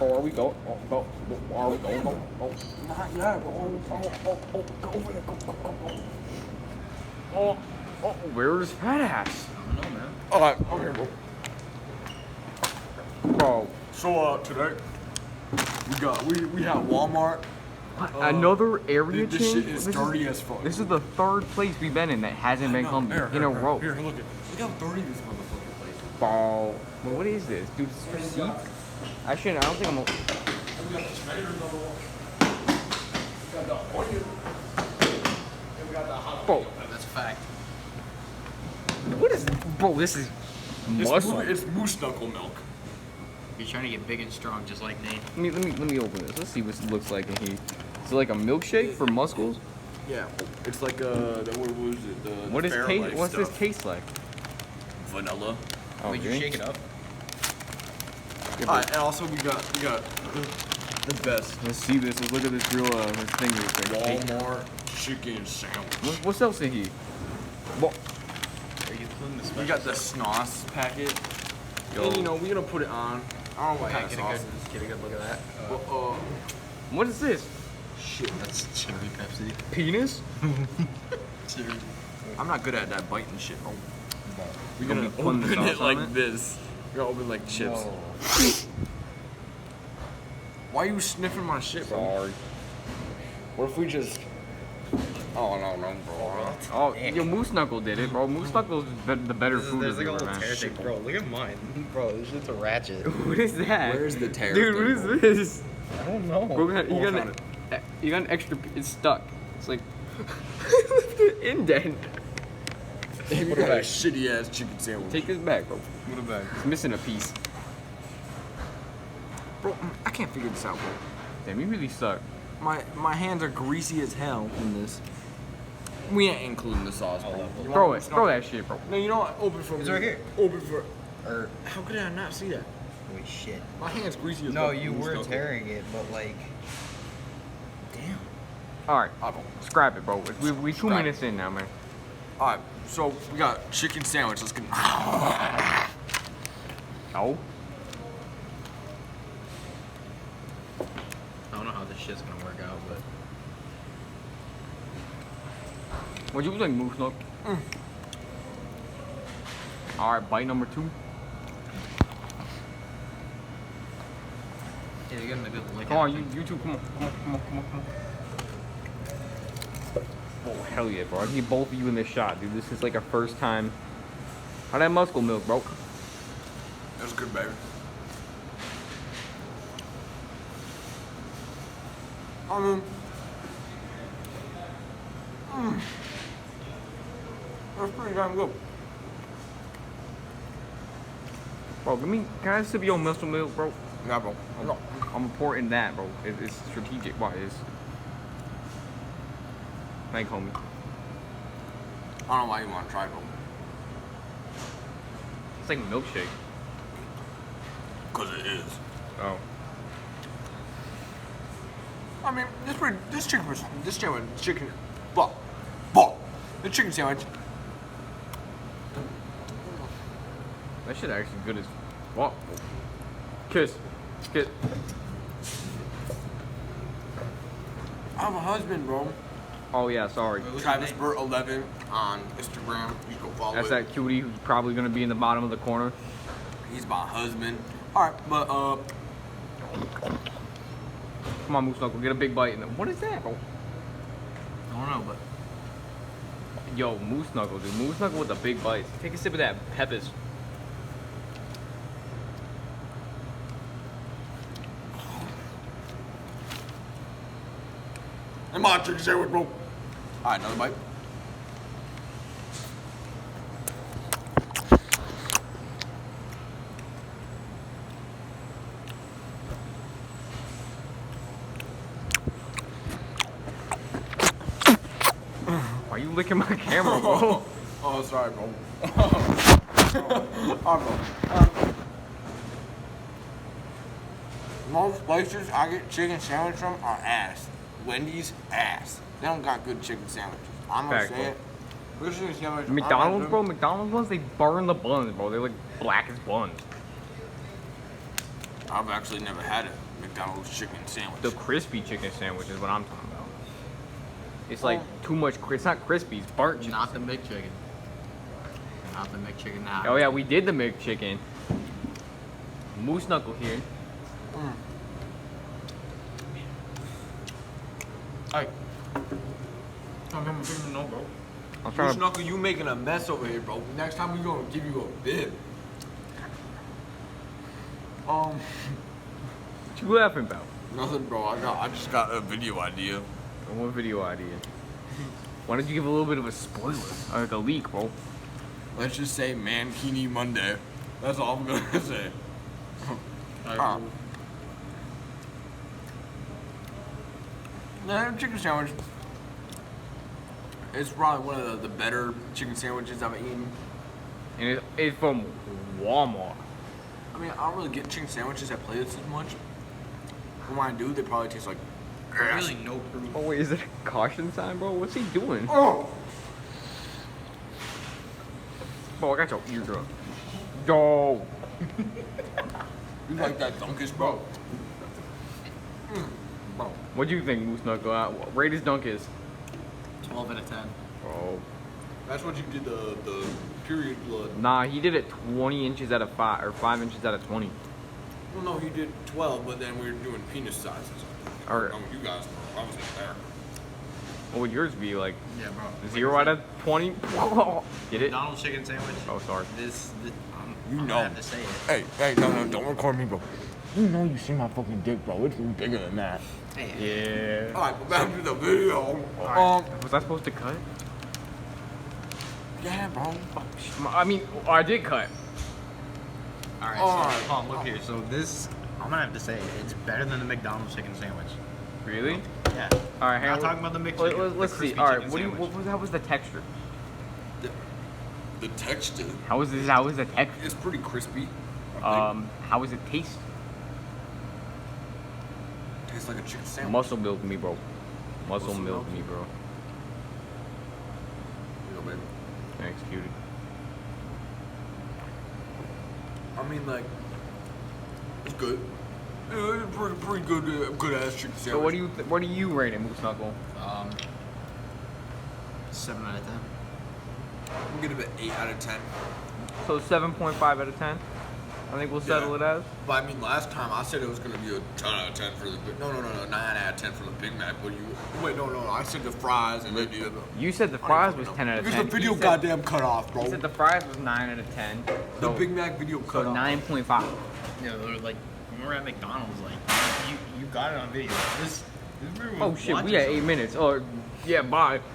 Oh, are we go? Oh, go. Are we going? Go. Oh, not yet. Oh, go over there. Go. Oh, where's Fatass? I don't know, man. Alright, okay, bro. So today we have Walmart. Another area This change? shit is dirty as fuck. This is the third place we've been in that hasn't been come in a row. Here, look how dirty this motherfucking place is. Ball. Well, what is this? Dude, this is for seats? I don't think I'm a... We got the tomato number one. We got the onion. And we got the jalapeno. Bro, That's a fact. what is... Bro, this is muscle. It's moose knuckle milk. You're trying to get big and strong just like Nate. Let me open this. Let's see what it looks like in here. Is it like a milkshake for muscles? Yeah, it's like what was it? What's this taste like? Vanilla. Oh, Wait, you shake it up? And also we got the best Let's see this. Let's look at this real this thing. Walmart chicken sandwich. What's else in here? What? Are you including the special? We got the SNOS packet. Yo. And we're gonna put it on. I don't know what kind of Get a sauce. good, get a good look at that. What is this? Shit. That's cherry Pepsi. Penis? Cherry. I'm not good at that biting shit, bro. We're Gonna gonna be putting the open sauce it on like it? this. We're gonna open it like chips. Why are you sniffing my shit, bro? Sorry. What if we just... Oh, no, bro. Oh, yo, Moose Knuckle did it, bro. Moose Knuckle's the better food There's like a reviewer, little man. tear thing. Bro, look at mine. Bro, this shit's a ratchet. What is that? Where's the tear Dude, what thing, is this? I don't know. Bro, you got an extra... It's stuck. It's like... the indent. You Put it got a back. shitty ass chicken sandwich. Take this back, bro. Put it back. It's missing a piece. Bro, I can't figure this out, bro. Damn, you really suck. My hands are greasy as hell in this. We ain't including the sauce, bro. You Throw want it. some? Throw that shit, bro. No, you know what? Open for me. It's right here. Open for... Or, How could I not see that? wait, shit. My hand's greasy as No, fuck. you were Stuck. tearing it, but like... Damn. Alright, I don't. scrap it, bro. We 2 Scrap minutes in now, man. Alright, so we got chicken sandwich. Let's get... Oh? I don't know how this shit's gonna work out, but... What you think, Moose Knuckle? Alright, bite number 2. Yeah, you're getting a good lick Come on, out of you two, come on. Oh, hell yeah, bro. I need both of you in this shot, dude. This is like a first time. How that muscle milk, bro? That's good, baby. That's pretty damn good. Bro, can I sip your muscle milk, bro? Yeah, bro. No. I'm important that, bro. It's strategic. Why is? Thank homie. I don't know why you want to try, bro. It's like milkshake. Because it is. Oh. I mean, this chicken sandwich. That shit actually good as fuck. Kiss. I have a husband, bro. Oh yeah, sorry. What's his Travis name? Burt 11 on Instagram. You can go follow That's it. that cutie who's probably gonna be in the bottom of the corner. He's my husband. Alright, but Come on, Moose Knuckle, get a big bite. What is that, bro? I don't know, but... Yo, Moose Knuckle, dude. Moose Knuckle with the big bites. Take a sip of that Peppers. and my chicken sandwich, bro. Alright, another bite. Why you licking my camera, bro? Oh, sorry, bro. Oh, bro. Most places I get chicken sandwich from are ass. Wendy's, ass. They don't got good chicken sandwiches. I'm gonna Fact, say it. Good chicken sandwich. McDonald's, bro. McDonald's ones, they burn the buns, bro. They're like black as buns. I've actually never had a McDonald's chicken sandwich. The crispy chicken sandwich is what I'm talking about. It's like too much. It's not crispy. It's burnt chicken. Not the McChicken. Not the McChicken now. Oh yeah, we did the McChicken. Moose Knuckle here. Hey. I'm giving no, bro. I'm trying to. Knuckle, you making a mess over here, bro. Next time we gonna give you a bib. What you laughing about? Nothing, bro. I just got a video idea. What video idea? Why don't you give a little bit of a spoiler, or like a leak, bro? Let's just say Mankini Monday. That's all I'm gonna say. Chicken sandwich. It's probably one of the better chicken sandwiches I've eaten. And it's from Walmart. I mean, I don't really get chicken sandwiches at places as much. And when I do, they probably taste like ass. Really no proof. Oh wait, is it a caution sign, bro? What's he doing? Oh! Bro, I got your eardrum. Yo. You like that Dunkus, bro? Bro. What do you think, Moose Knuckle? Rate his Dunkus. 12 out of 10. Bro. That's what you did the period blood. Nah, he did it 20 inches out of 5, or 5 inches out of 20. Well, no, he did 12, but then we were doing penis sizes. Or, Oh, you guys, I wasn't there. what would yours be? Like, Yeah, bro. 0 out of 20? Get it? McDonald's chicken sandwich. Oh, sorry. You I'm know. gonna have to say it. Hey, no, don't record me, bro. You know you see my fucking dick, bro. It's bigger than that. Hey, Yeah. Alright, but back to the video. Was I supposed to cut? Yeah, bro. I mean, I did cut. Alright, Alright. so hold on, look here. So this, I'm gonna have to say it. It's better than the McDonald's chicken sandwich. Really? Yeah. All right, We're not talking about the McChicken. Let's the see. crispy All right, chicken what do you? sandwich. How was the texture? The texture. How was this? How was the texture? It's pretty crispy. How was it taste? Tastes like a chicken sandwich. Muscle milk me, bro. Muscle Muscle milk milk? me, bro. You know, baby. Thanks, cutie. I mean, like, it's good. Yeah, it's pretty good, good ass chicken sandwich. So what do you rate it, Moose Knuckle? 7 out of 10. We'll give it an 8 out of 10. So 7.5 out of 10. I think we'll settle it as. But I mean, last time I said it was gonna be a 10 out of 10 for the no 9 out of 10 for the Big Mac. But you wait, no, I said the fries and then the other. You said the fries was 10 out of 10. Because the video He said- goddamn cut off, bro. He said the fries was 9 out of 10. The So, Big Mac video so cut off. 9.5. Yeah, they're like, when we're at McDonald's, like, you got it on video. This Oh shit, we at 8 minutes. Oh yeah, bye.